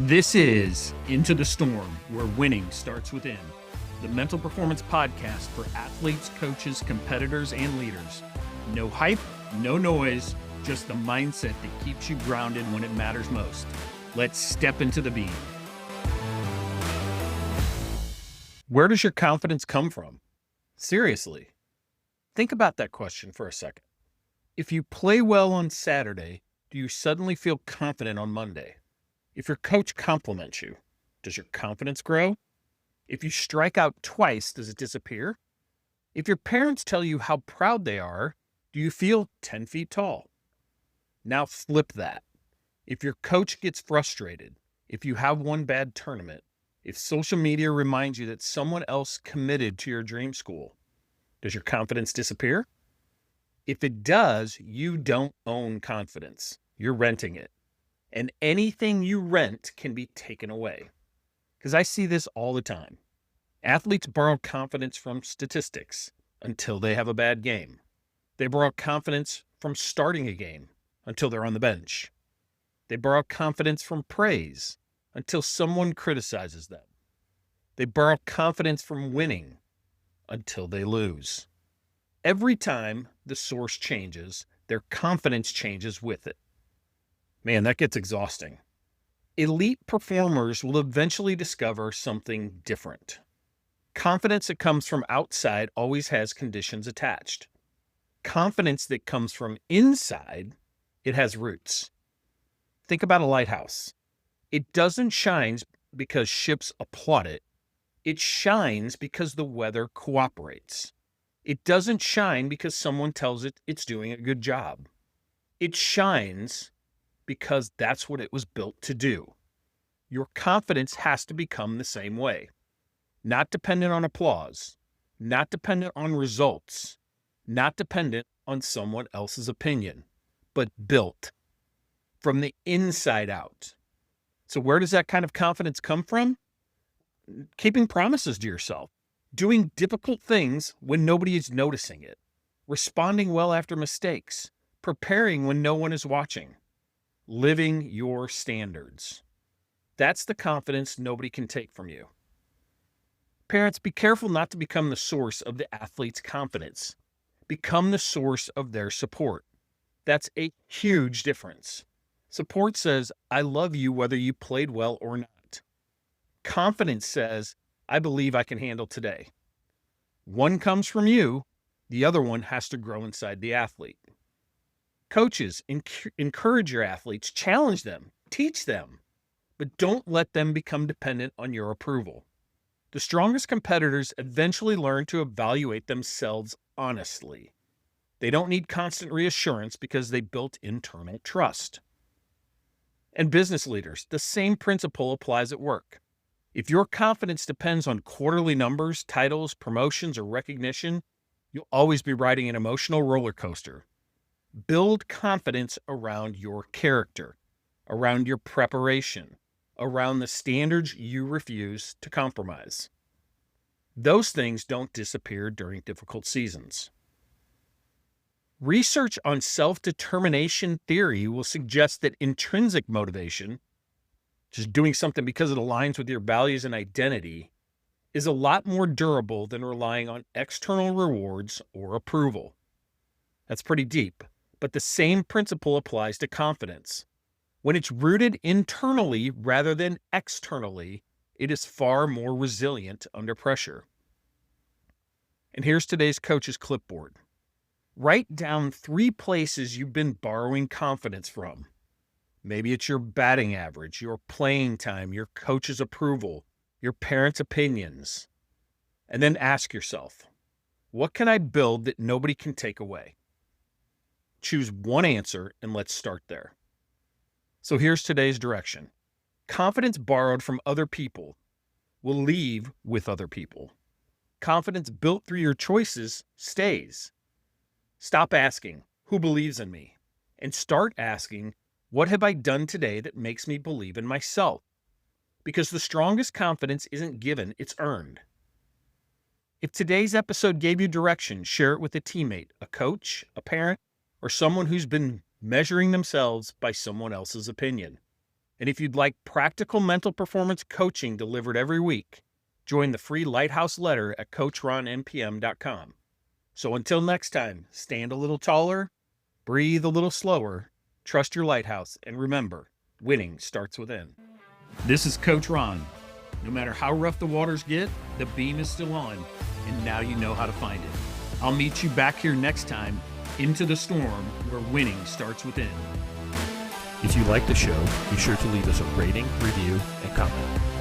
This is Into the Storm, where winning starts within. The mental performance podcast for athletes, coaches, competitors, and leaders. No hype, no noise, just the mindset that keeps you grounded when it matters most. Let's step into the beam. Where does your confidence come from? Seriously, think about that question for a second. If you play well on Saturday, do you suddenly feel confident on Monday? If your coach compliments you, does your confidence grow? If you strike out twice, does it disappear? If your parents tell you how proud they are, do you feel 10 feet tall? Now flip that. If your coach gets frustrated, if you have one bad tournament, if social media reminds you that someone else committed to your dream school, does your confidence disappear? If it does, you don't own confidence. You're renting it. And anything you rent can be taken away. Because I see this all the time. Athletes borrow confidence from statistics until they have a bad game. They borrow confidence from starting a game until they're on the bench. They borrow confidence from praise until someone criticizes them. They borrow confidence from winning until they lose. Every time the source changes, their confidence changes with it. Man, that gets exhausting. Elite performers will eventually discover something different. Confidence that comes from outside always has conditions attached. Confidence that comes from inside, it has roots. Think about a lighthouse. It doesn't shine because ships applaud it. It shines because the weather cooperates. It doesn't shine because someone tells it it's doing a good job. It shines because that's what it was built to do. Your confidence has to become the same way. Not dependent on applause, not dependent on results, not dependent on someone else's opinion, but built from the inside out. So where does that kind of confidence come from? Keeping promises to yourself, doing difficult things when nobody is noticing it, responding well after mistakes, preparing when no one is watching. Living your standards. That's the confidence nobody can take from you. Parents, be careful not to become the source of the athlete's confidence. Become the source of their support. That's a huge difference. Support says, I love you whether you played well or not. Confidence says, I believe I can handle today. One comes from you, the other one has to grow inside the athlete. Coaches, encourage your athletes, challenge them, teach them, but don't let them become dependent on your approval. The strongest competitors eventually learn to evaluate themselves honestly. They don't need constant reassurance because they built internal trust. And business leaders, the same principle applies at work. If your confidence depends on quarterly numbers, titles, promotions, or recognition, you'll always be riding an emotional roller coaster. Build confidence around your character, around your preparation, around the standards you refuse to compromise. Those things don't disappear during difficult seasons. Research on self-determination theory will suggest that intrinsic motivation, just doing something because it aligns with your values and identity, is a lot more durable than relying on external rewards or approval. That's pretty deep. But the same principle applies to confidence. When it's rooted internally rather than externally, it is far more resilient under pressure. And here's today's coach's clipboard. Write down 3 places you've been borrowing confidence from. Maybe it's your batting average, your playing time, your coach's approval, your parents' opinions. And then ask yourself, what can I build that nobody can take away? Choose one answer and let's start there. So here's today's direction. Confidence borrowed from other people will leave with other people. Confidence built through your choices stays. Stop asking, who believes in me? And start asking, what have I done today that makes me believe in myself? Because the strongest confidence isn't given, it's earned. If today's episode gave you direction, share it with a teammate, a coach, a parent, or someone who's been measuring themselves by someone else's opinion. And if you'd like practical mental performance coaching delivered every week, join the free Lighthouse letter at CoachRonNPM.com. So until next time, stand a little taller, breathe a little slower, trust your lighthouse, and remember, winning starts within. This is Coach Ron. No matter how rough the waters get, the beam is still on, and now you know how to find it. I'll meet you back here next time, Into the Storm, where winning starts within. If you like the show, be sure to leave us a rating, review, and comment.